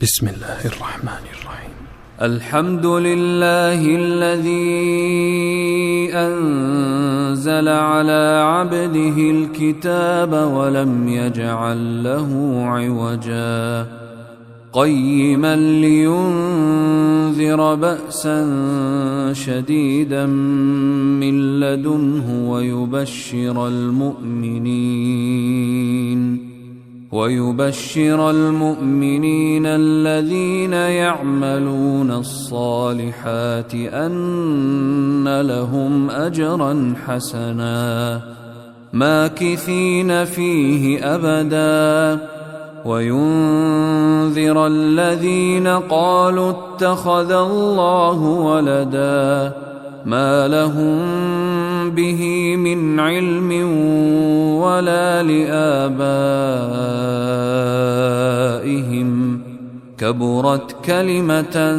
بسم الله الرحمن الرحيم. الحمد لله الذي أنزل على عبده الكتاب ولم يجعل له عوجا قيما لينذر بأسا شديدا من لدنه ويبشر المؤمنين الذين يعملون الصالحات أن لهم أجرا حسنا ماكثين فيه أبدا وينذر الذين قالوا اتخذ الله ولدا ما لهم به من علم ولا لآبائهم كبرت كلمة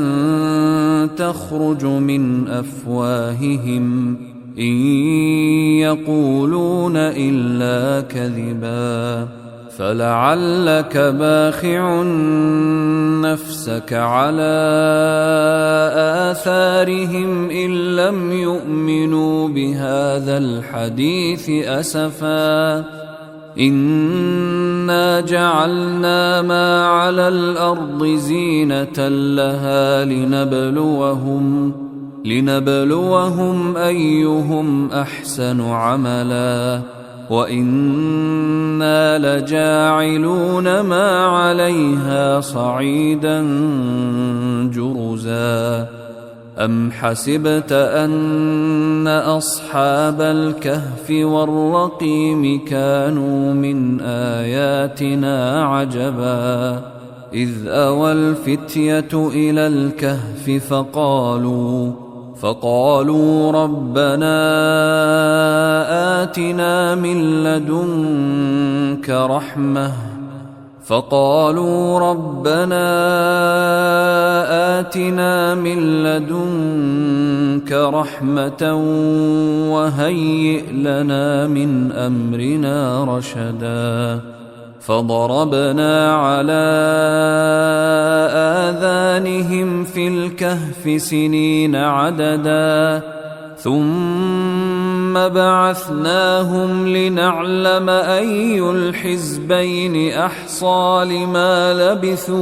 تخرج من أفواههم إن يقولون إلا كذبا فلعلك باخع نفسك على آثارهم إن لم يؤمنوا بهذا الحديث أسفا إنا جعلنا ما على الأرض زينة لها لنبلوهم أيهم أحسن عملا وإنا لجاعلون ما عليها صعيدا جرزا أم حسبت أن أصحاب الكهف والرقيم كانوا من آياتنا عجبا إذ أوى الفتية إلى الكهف فقالوا ربنا آتنا من لدنك رحمة وهيئ لنا من أمرنا رشدا فضربنا على آذانهم في الكهف سنين عددا ثم بعثناهم لنعلم أي الحزبين أحصى لما لبثوا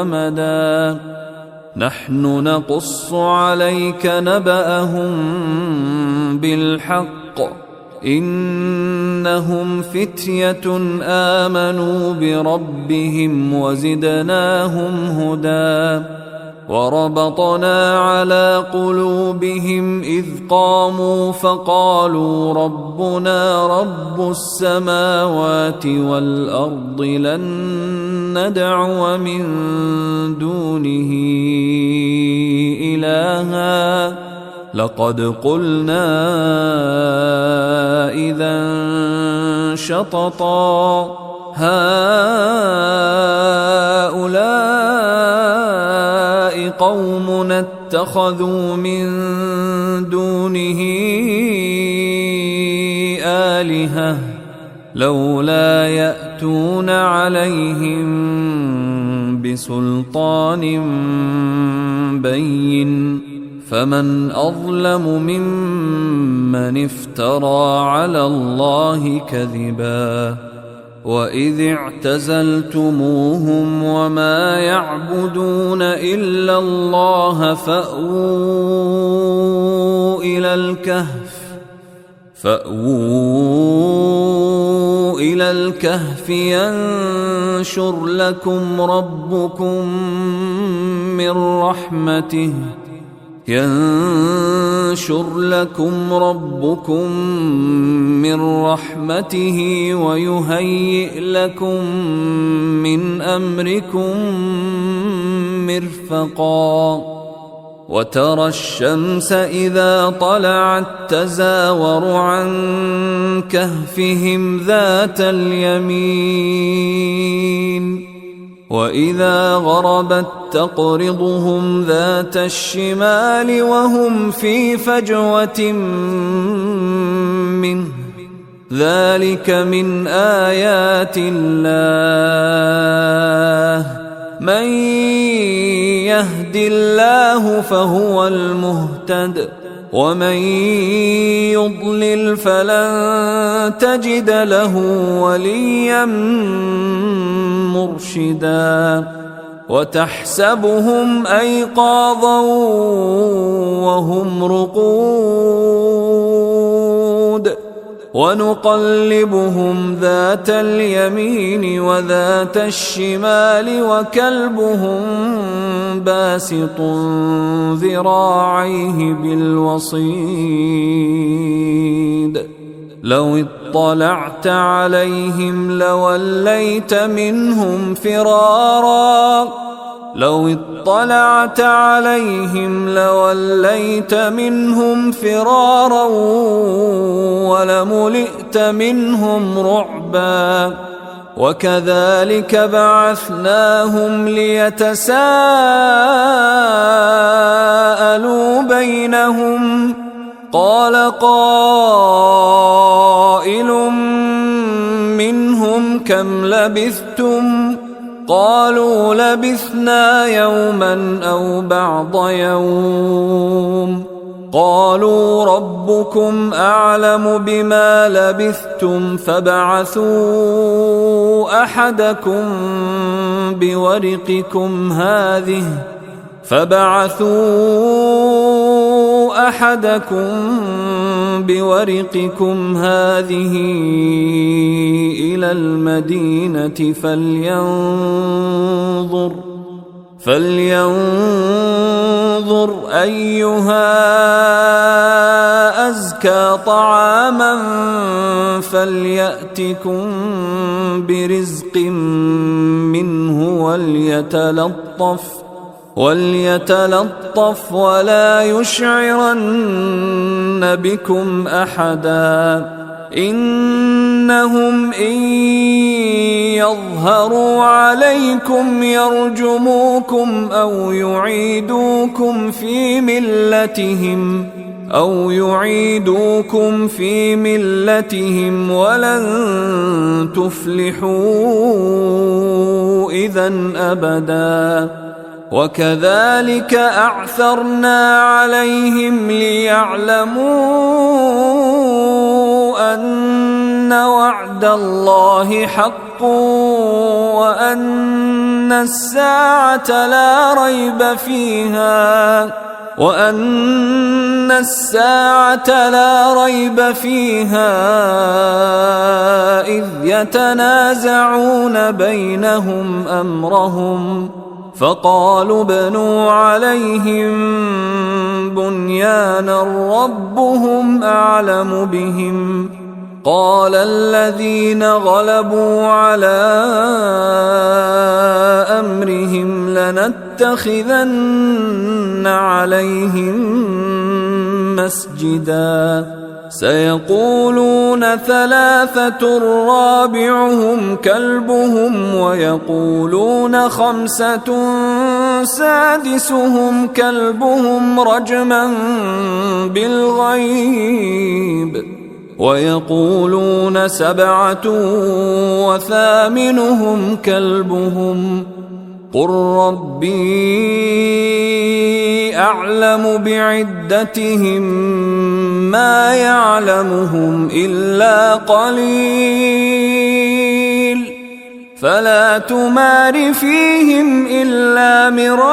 أمدا نحن نقص عليك نبأهم بالحق إنهم فتية آمنوا بربهم وزدناهم هدى وربطنا على قلوبهم إذ قاموا فقالوا ربنا رب السماوات والأرض لن ندعو من دونه إلها لقد قلنا إذا شططا هؤلاء قومنا اتخذوا من دونه آلهة لولا يأتون عليهم بسلطان بين فمن أظلم ممن افترى على الله كذبا وإذ اعتزلتموهم وما يعبدون إلا الله فأووا إلى الكهف ينشر لكم ربكم من رحمته ويهيئ لكم من أمركم مرفقا وترى الشمس إذا طلعت تزاور عن كهفهم ذات اليمين وإذا غربت تقرضهم ذات الشمال وهم في فجوة منه ذلك من آيات الله من يهد الله فهو المهتد ومن يضلل فلن تجد له وليا مرشدا وتحسبهم أيقاظا وهم رقود ونقلبهم ذات اليمين وذات الشمال وكلبهم باسط ذراعيه بالوصيد لو اطلعت عليهم لوليت منهم فرارا ولملئت منهم رعبا وكذلك بعثناهم ليتساءلوا بينهم قال قائل منهم كم لبثتم قالوا لبثنا يوما أو بعض يوم قالوا ربكم أعلم بما لبثتم فابعثوا أحدكم بورقكم هذه إلى المدينة فلينظر أيها أزكى طعاما فليأتكم برزق منه وليتلطف ولا يشعرن بكم أحدا إنهم إن يظهروا عليكم يرجموكم أو يعيدوكم في ملتهم ولن تفلحوا إذن أبدا وكذلك أعثرنا عليهم ليعلموا أن وعد الله حق وأن الساعة لا ريب فيها إذ يتنازعون بينهم أمرهم فقالوا ابنوا عليهم بنيانا ربهم أعلم بهم قال الذين غلبوا على أمرهم لنتخذن عليهم مسجدا سيقولون 3 رابعهم كلبهم ويقولون 5 سادسهم كلبهم رجما بالغيب ويقولون 7 وثامنهم كلبهم قل ربي أعلم بعدتهم ما يعلمهم إلا قليل فلا تمار فيهم إلا مراء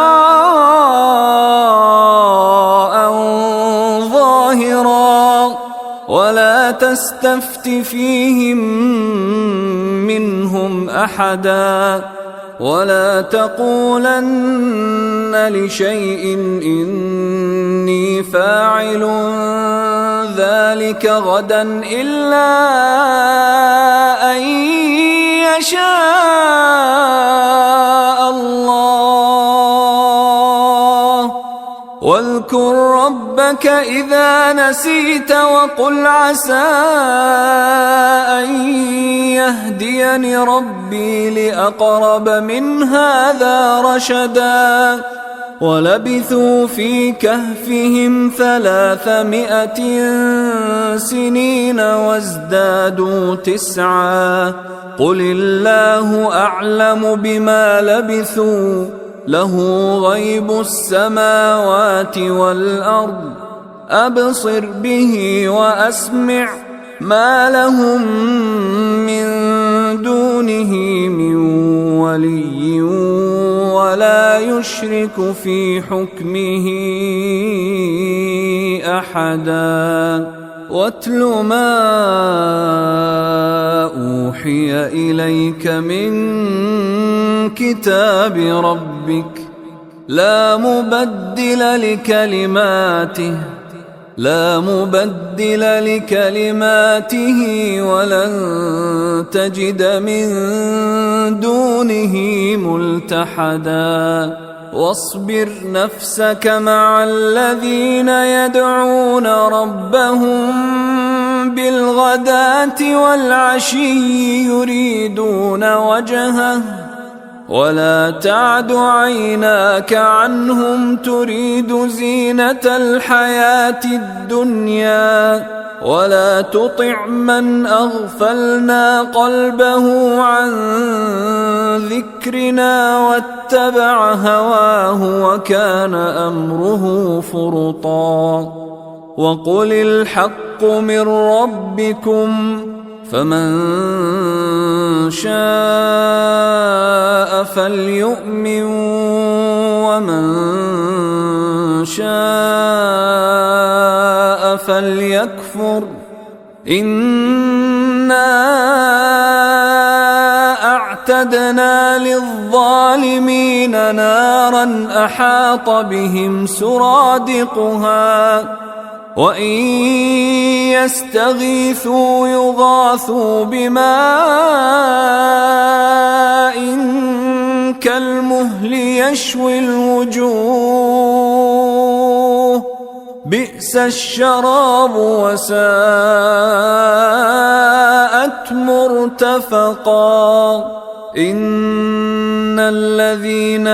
ظاهرا ولا تستفت فيهم منهم أحدا ولا تقولن لشيء إني فاعل ذلك غدا إلا أن يشاء الله واذكر ربك إذا نسيت وقل عسى أن يهديني ربي لأقرب من هذا رشدا ولبثوا في كهفهم 300 سنين وازدادوا 9 قل الله أعلم بما لبثوا له غيب السماوات والأرض أبصر به وأسمع ما لهم من دونه من ولي ولا يشرك في حكمه أحدا واتل ما أوحي إليك من كتاب ربك لا مبدل لكلماته ولن تجد من دونه ملتحدا واصبر نفسك مع الذين يدعون ربهم بالغداة والعشي يريدون وجهه ولا تعد عيناك عنهم تريد زينة الحياة الدنيا ولا تطع من أغفلنا قلبه عن ذكرنا واتبع هواه وكان أمره فرطا وقل الحق من ربكم فمن شاء فليؤمن ومن شاء فليكفر إنا أعتدنا للظالمين نارا أحاط بهم سرادقها وإن يستغيثوا يغاثوا بماء كالمهل يشوي الوجوه بئس الشراب وساءت مرتفقا إن الذين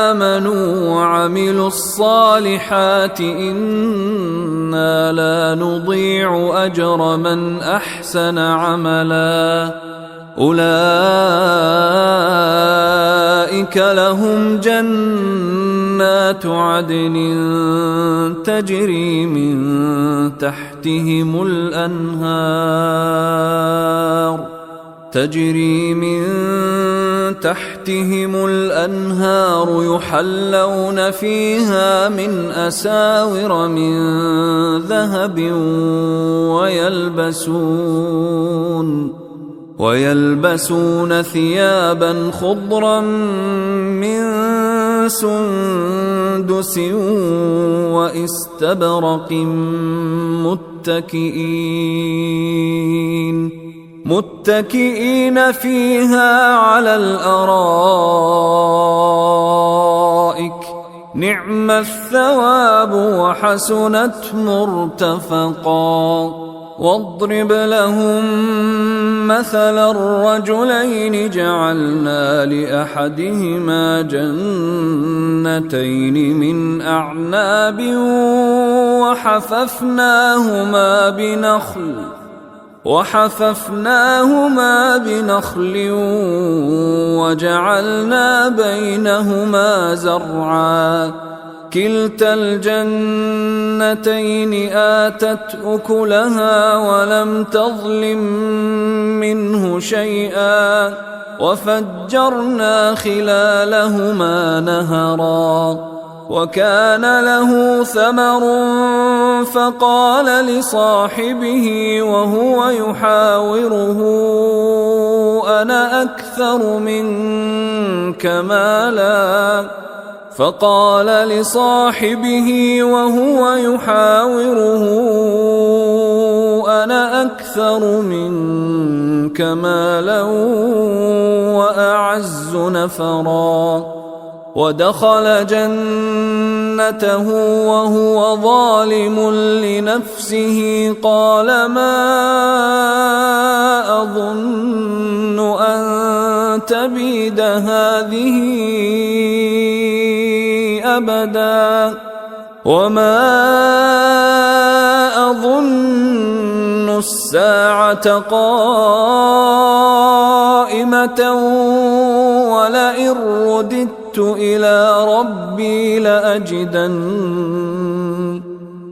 آمنوا وعملوا الصالحات إنا لا نضيع أجر من أحسن عملا أولئك لهم جنات عدن تجري من تحتهم الأنهار يحلون فيها من أساور من ذهب ويلبسون ثيابا خضرا من سندس واستبرق متكئين فيها على الأرائك نعم الثواب وحسنت مرتفقا واضرب لهم مثل الرجلين جعلنا لأحدهما جنتين من أعناب وحففناهما بنخل وجعلنا بينهما زرعا كلتا الجنتين آتت أكلها ولم تظلم منه شيئا وفجرنا خلالهما نهرا وكان له ثمر فقال لصاحبه وهو يحاوره أنا أكثر منك مالا وأعز نفرا ودخل جنته وهو ظالم لنفسه قال ما أظن أن تبيد هذه أبدا وما أظن الساعة قائمة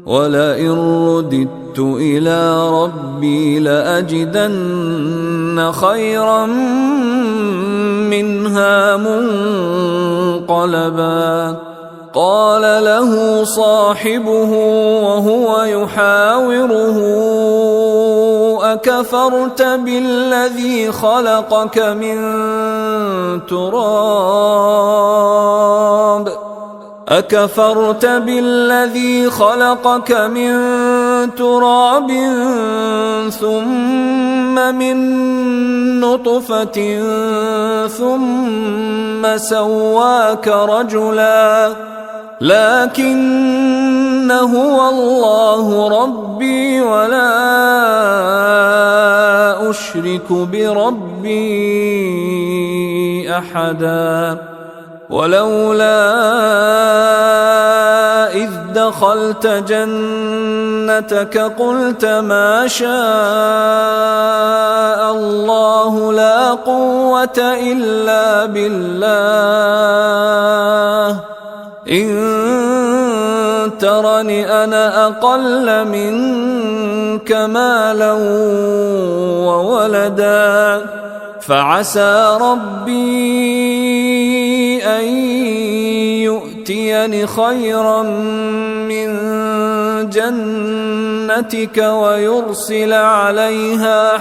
ولئن رددت إلى ربي لأجدن خيرا منها منقلبا قال له صاحبه وهو يحاوره أكفرت بالذي خلقك من تراب ثم من نطفة ثم سواك رجلا لكن هو الله ربي ولا أشرك بربي أحدا ولولا إذ دخلت جنتك قلت ما شاء الله لا قوة إلا بالله إن ترني أنا أقل منك مالا وولدا فعسى ربي أن يؤتيني خيرا من جنتك ويرسل عليها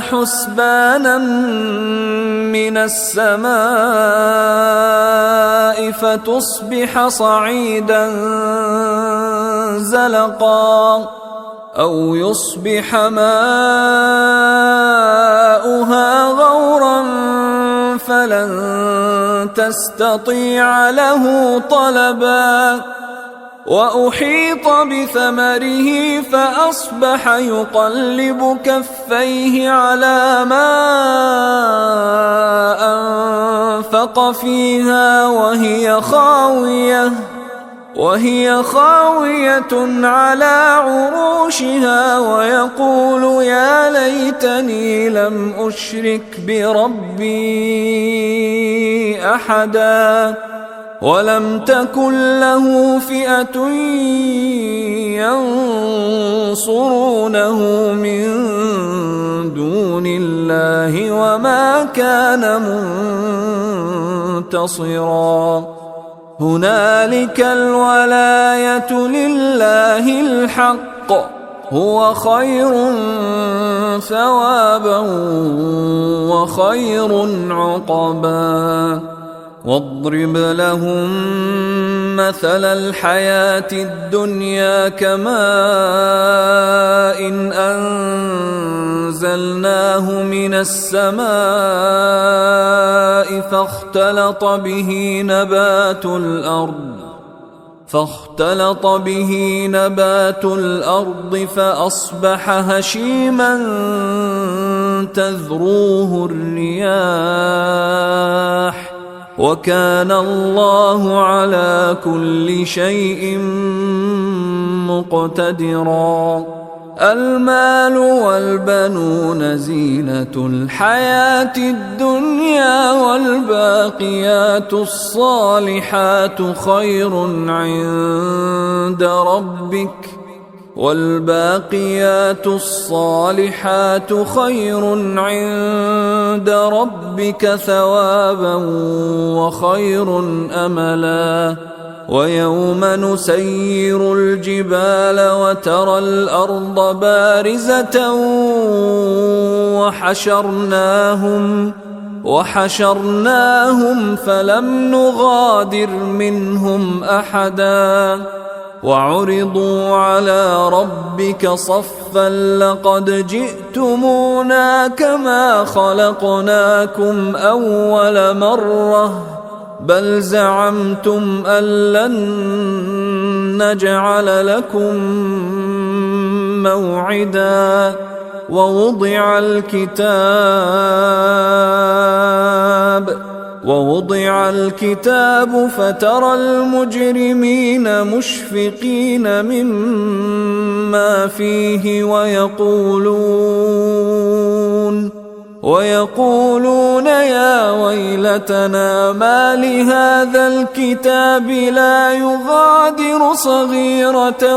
حسبانا من السماء فتصبح صعيدا زلقا أو يصبح ماؤها غورا فلن تستطيع له طلبا وأحيط بثمره فأصبح يقلب كفيه على ما أنفق فيها وهي خاوية على عروشها ويقول يا ليتني لم أشرك بربي أحدا ولم تكن له فئة ينصرونه من دون الله وما كان منتصرا هنالك الولاية لله الحق هو خير ثوابا وخير عقبا واضرب لهم مثل الحياة الدنيا كماء إن أنزلناه من السماء فاختلط به نبات الأرض فأصبح هشيما تذروه الرياح وكان الله على كل شيء مقتدرا المال والبنون زينة الحياة الدنيا والباقيات الصالحات خير عند ربك ثوابا وخير أملا ويوم نسير الجبال وترى الأرض بارزة وحشرناهم فلم نغادر منهم أحدا وعرضوا على ربك صفا لقد جئتمونا كما خلقناكم أول مرة بل زعمتم أن لن نجعل لكم موعدا ووضع الكتاب ووضع الكتاب فترى المجرمين مشفقين مما فيه ويقولون يا ويلتنا ما لهذا الكتاب لا يغادر صغيرة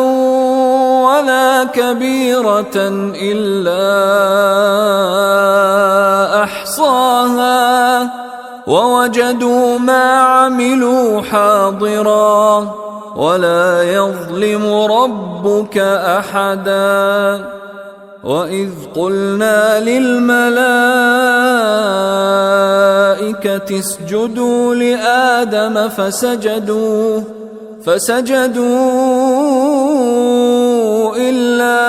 ولا كبيرة إلا أحصاها ووجدوا ما عملوا حاضرا ولا يظلم ربك أحدا. وإذ قلنا للملائكة اسجدوا لآدم فسجدوا إلا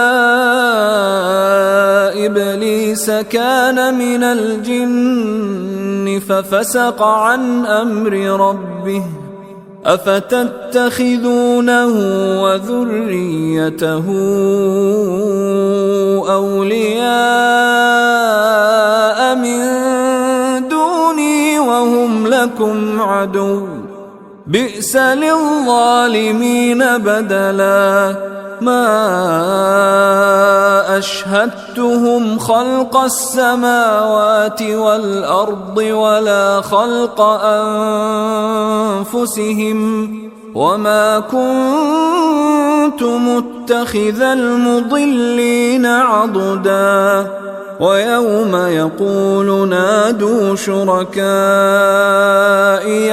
إبليس كان من الجن ففسق عن أمر ربه أفتتخذونه وذريته أولياء من دوني وهم لكم عدو بئس للظالمين بدلا. ما أشهدتهم خلق السماوات والأرض ولا خلق أنفسهم وما كنت متخذ المضلين عضدا. ويوم يقول نادوا شركائي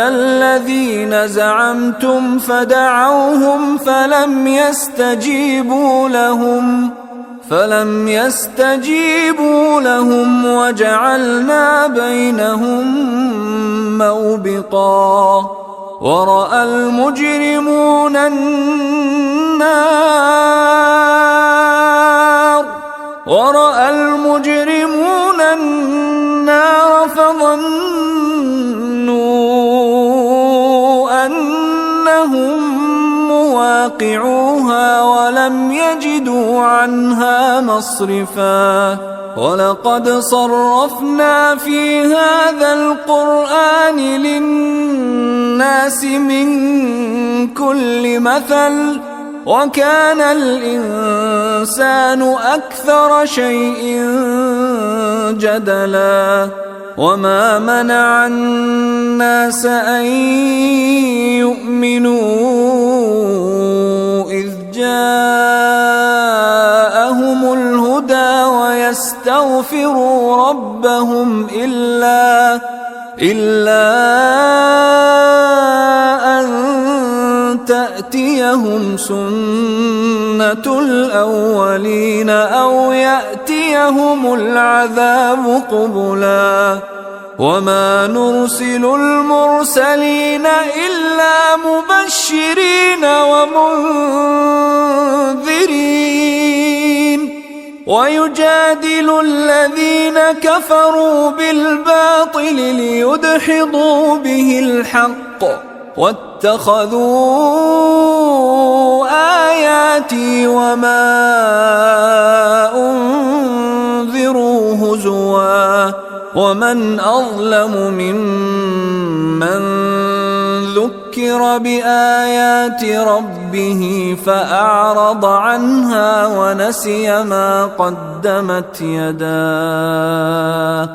الذين زعمتم فدعوهم فلم يستجيبوا لهم وجعلنا بينهم موبقا. ورأى المجرمون النار فظنوا أنهم مواقعوها ولم يجدوا عنها مصرفا. ولقد صرفنا في هذا القرآن للناس من كل مثل وكان الإنسان أكثر شيء جدلا. وما منع الناس أن يؤمنوا إذ جاءهم الهدى ويستغفروا ربهم إلا أن تأتيهم سنة الأولين أو يأتيهم العذاب قبلا. وما نرسل المرسلين إلا مبشرين ومنذرين ويجادل الذين كفروا بالباطل ليدحضوا به الحق واتخذوا آياتي وما أنذروا هزوا. ومن أظلم ممن ذكر بآيات ربه فأعرض عنها ونسي ما قدمت يداه.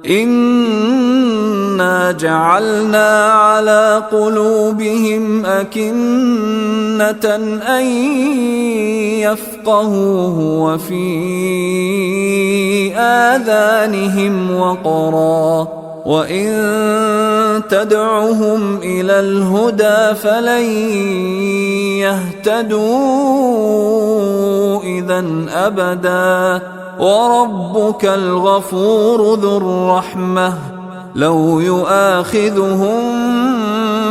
إنا جعلنا على قلوبهم أكنة أن يفقهوه وفي آذانهم وقرا وإن تدعهم إلى الهدى فلن يهتدوا إذن أبدا. وربك الغفور ذو الرحمة لو يؤاخذهم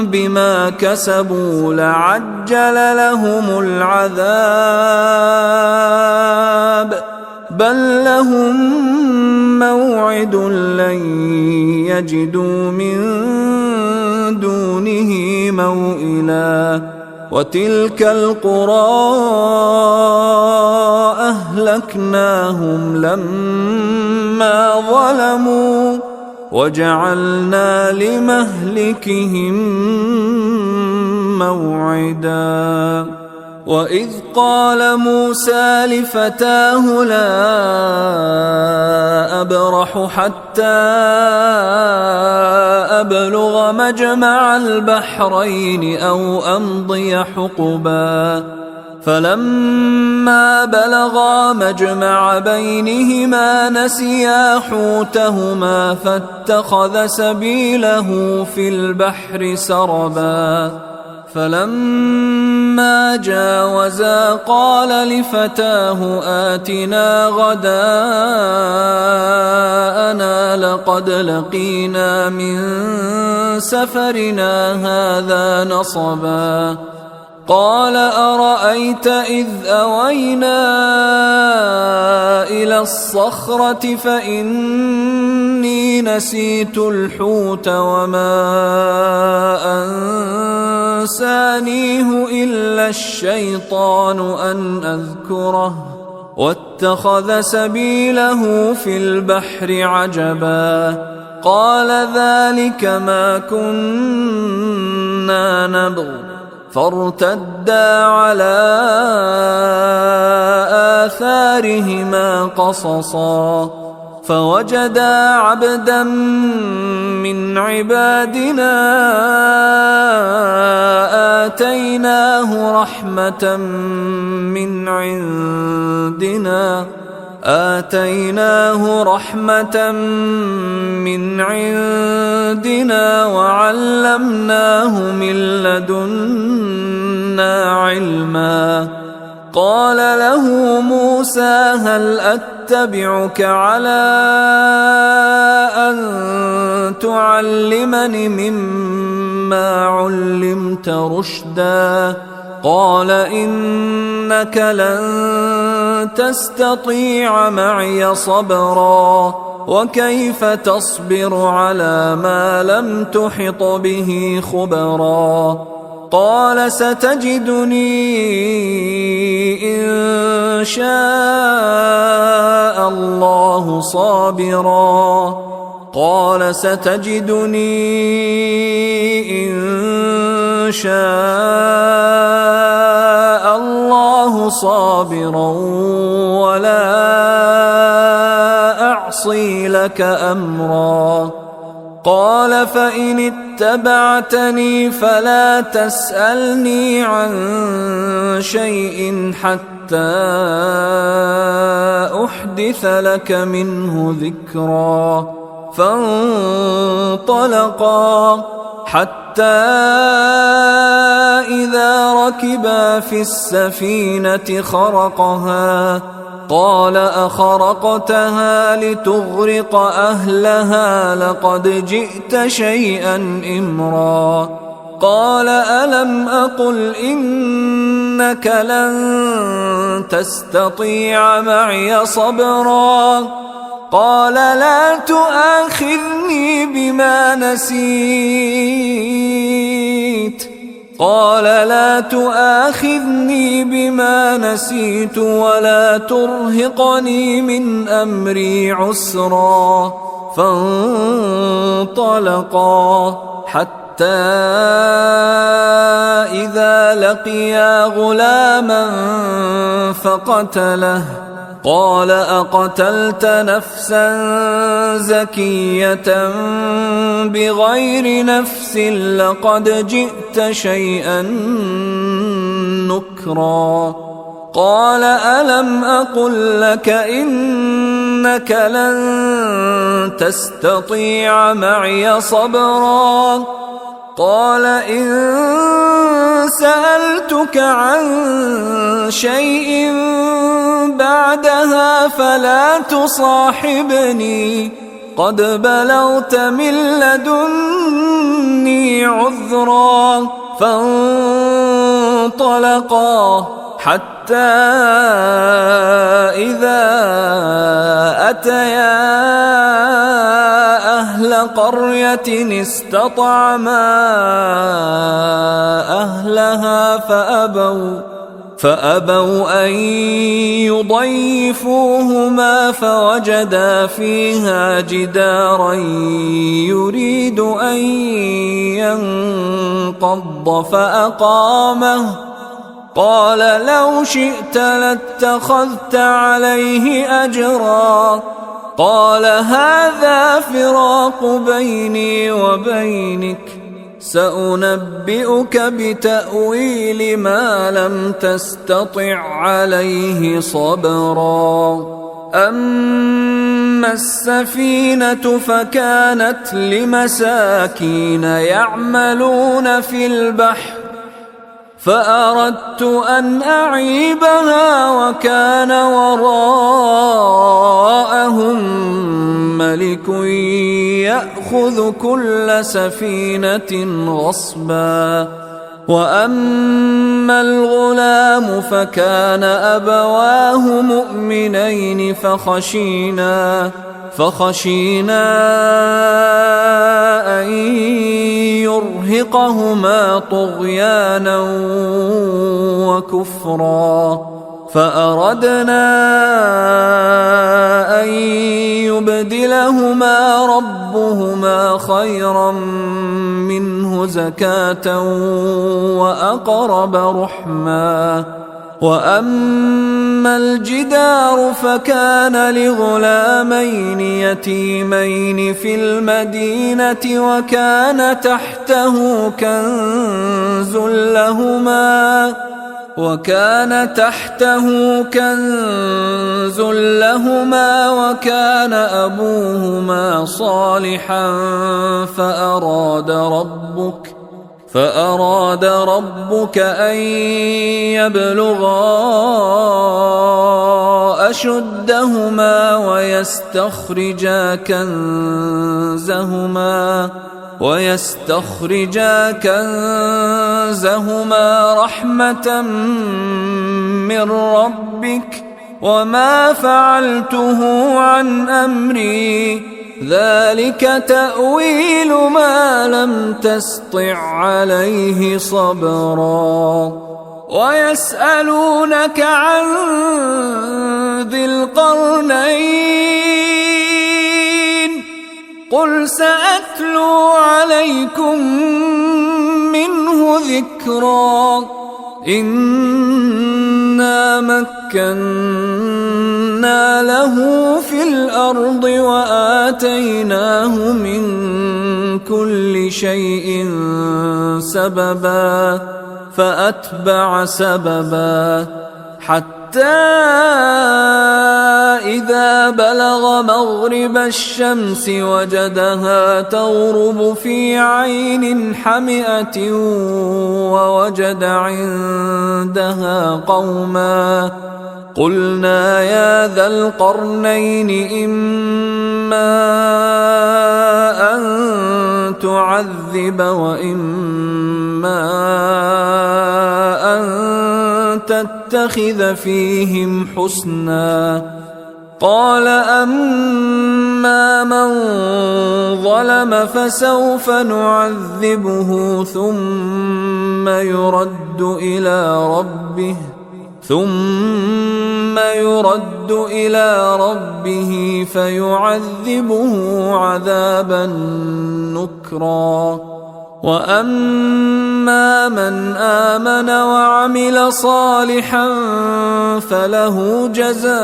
بما كسبوا لعجل لهم العذاب بل لهم موعد لن يجدوا من دونه موئلا. وتلك القرى أهلكناهم لما ظلموا وجعلنا لمهلكهم موعدا وإذ قال موسى لفتاه لا أبرح حتى أبلغ مجمع البحرين أو أمضي حقبا فلما بلغا مجمع بينهما نسيا حوتهما فاتخذ سبيله في البحر سربا فلما جاوزا قال لفتاه آتنا غداءنا لقد لقينا من سفرنا هذا نصبا قال أرأيت إذ أوينا إلى الصخرة فإني نسيت الحوت وما أنسانيه إلا الشيطان أن أذكره واتخذ سبيله في البحر عجبا قال ذلك ما كنا نبغ فارتدا على آثارهما قصصا فوجدا عبدا من عبادنا آتيناه رحمة من عندنا وعلمناه من لدنا علما قال له موسى هل أتبعك على أن تعلمني مما علمت رشدا قال إنك لن تستطيع معي صبرا وكيف تصبر على ما لم تحط به خبرا قال ستجدني إن شاء الله صابرا قال ستجدني إن شاء الله صابرا ولا أعصي لك أمرا قال فإن اتبعتني فلا تسألني عن شيء حتى أحدث لك منه ذكرا فانطلقا حتى إذا ركبا في السفينة خرقها قال أخرقتها لتغرق أهلها لقد جئت شيئا إمرا قال ألم أقل إنك لن تستطيع معي صبرا قال لا تؤاخذني بما نسيت ولا ترهقني من أمري عسرا فانطلقا حتى إذا لقيا غلاما فقتله قال أقتلت نفسا زكية بغير نفس لقد جئت شيئا نكرا قال ألم أقل لك إنك لن تستطيع معي صبرا قال إن سألتك عن شيء بعدها فلا تصاحبني قد بلغت من لدني عذرا فانطلقا حتى إذا أتيا أهل قرية استطعما أهلها فأبوا أن يضيفوهما فوجدا فيها جدارا يريد أن ينقض فأقامه قال لو شئت لاتخذت عليه أجرا قال هذا فراق بيني وبينك سأنبئك بتأويل ما لم تستطع عليه صبرا أما السفينة فكانت لمساكين يعملون في البحر فأردت أن أعيبها وكان وراءهم ملك يأخذ كل سفينة غصبا وأما الغلام فكان أبواه مؤمنين فخشينا أن يرهقهما طغيانا وكفرا فأردنا أن يبدلهما ربهما خيرا منه زكاة وأقرب رحما وأما الجدار فكان لغلامين يتيمين في المدينة وكان تحته كنز لهما وكان أبوهما صالحا فأراد ربك أن يبلغا أشدهما ويستخرجا كنزهما رحمة من ربك وما فعلته عن أمري ذلك تأويل ما لم تسطع عليه صبرا ويسألونك عن ذي القرنين قل سأتلو عليكم منه ذكرا إنا مكنا له في الأرض وآتيناه من كل شيء سببا فأتبع سببا حتى إذا بلغ مغرب الشمس وجدها تغرب في عين حمئة ووجد عندها قوما قلنا يا ذا القرنين إما أن تعذب وإما أن تتخذ فيهم حسنا قال أما من ظلم فسوف نعذبه ثم يرد إلى ربه فيعذبه عذابا نكرا وأما من آمن وعمل صالحا فله جزاء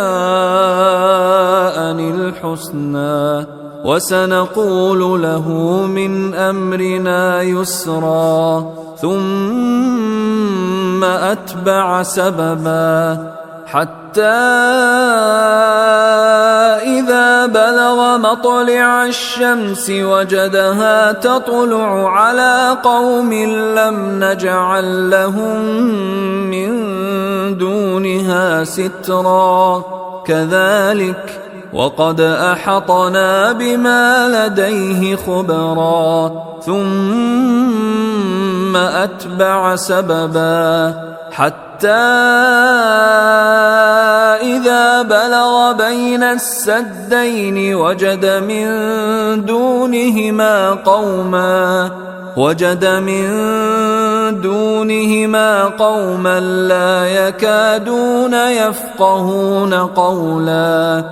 الحسنى وسنقول له من أمرنا يسرا ثم أتبع سببا حتى إذا بلغ مطلع الشمس وجدها تطلع على قوم لم نجعل لهم من دونها سترا كذلك وقد أحطنا بما لديه خبرا ثم أتبع سببا حتى إذا بلغ بين السدين وجد من دونهما قوما وجد من دونهما قوما لا يكادون يفقهون قولا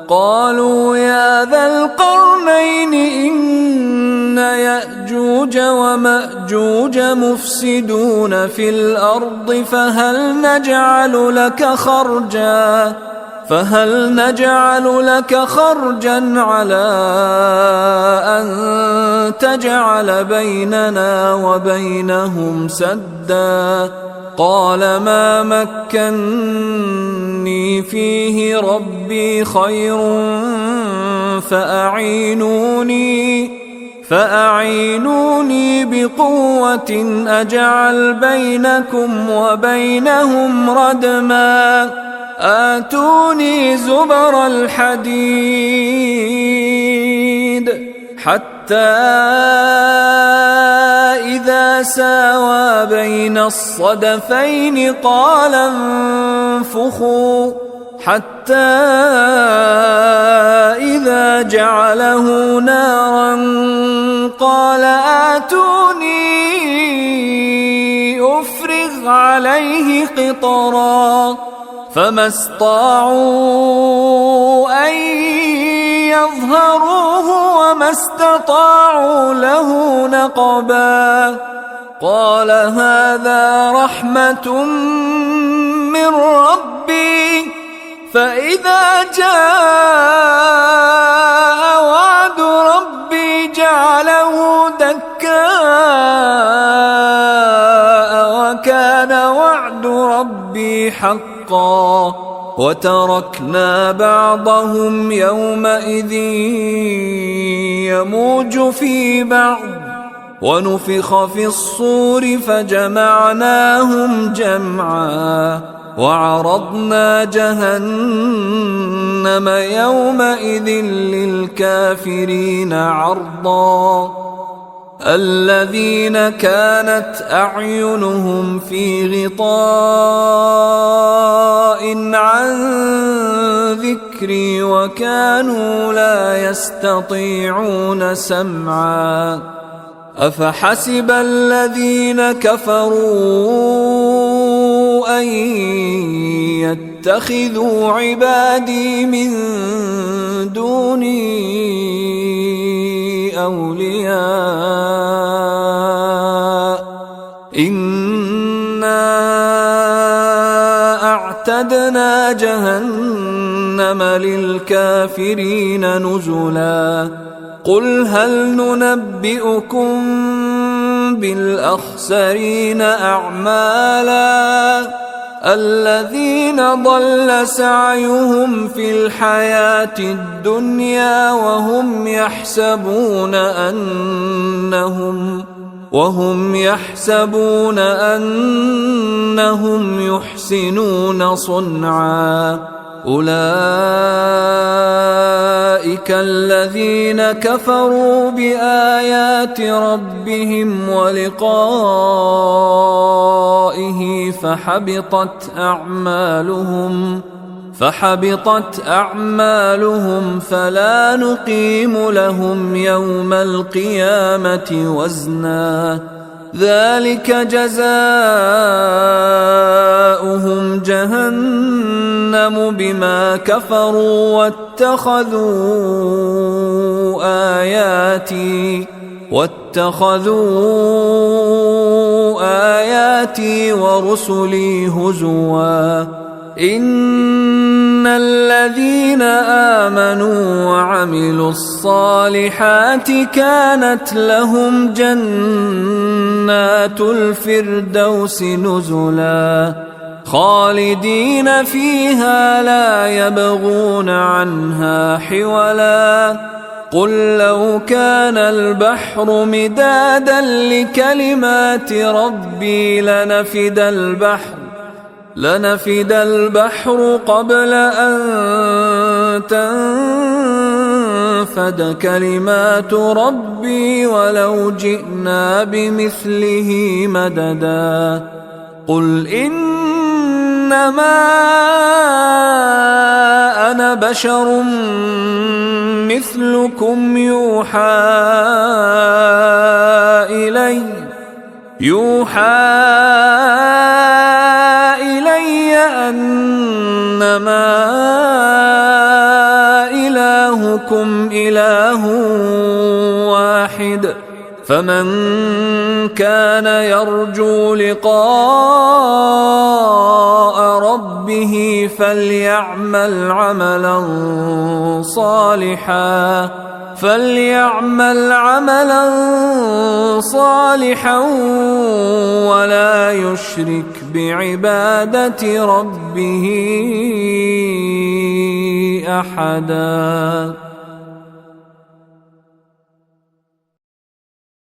قالوا يا ذا القرنين إن يأجوج ومأجوج مفسدون في الأرض فهل نجعل لك خرجا على أن تجعل بيننا وبينهم سدا قال ما مكني فيه ربي خير فأعينوني بقوة أجعل بينكم وبينهم ردما آتوني زبر الحديد حتى إذا ساوى بين الصدفين قال انفخوا حتى إذا جعله نارا قال آتوني أفرغ عليه قطرا فما استطاعوا أن يظهروه وما استطاعوا له نقبا قال هذا رحمة من ربي فإذا جاء وعد ربي جعله دكاء وكان وعد ربي حقا وتركنا بعضهم يومئذ يموج في بعض ونفخ في الصور فجمعناهم جمعا وعرضنا جهنم يومئذ للكافرين عرضا الذين كانت أعينهم في غطاء عن ذكري وكانوا لا يستطيعون سمعا أفحسب الذين كفروا أن يتخذوا عبادي من دوني أولياء إنا أعتدنا جهنم للكافرين نزلا قل هل ننبئكم بالأخسرين أعمالا الذين ضل سعيهم في الحياة الدنيا وهم يحسبون أنهم يحسنون صنعا أولئك الذين كفروا بآيات ربهم ولقائه فحبطت أعمالهم فلا نقيم لهم يوم القيامة وزنا ذلك جزاؤهم جهنم بما كفروا واتخذوا آياتي ورسلي هزوا إن الذين آمنوا وعملوا الصالحات كانت لهم جنات الفردوس نزلا خالدين فيها لا يبغون عنها حولا قل لو كان البحر مدادا لكلمات ربي لنفد البحر قبل أن تنفد كلمات ربي ولو جئنا بمثله مددا قل إنما أنا بشر مثلكم يوحى إلي أنما إلهكم إله واحد فمن كان يرجو لقاء ربه فليعمل عملا صالحا ولا يشرك بعبادة ربه أحدا.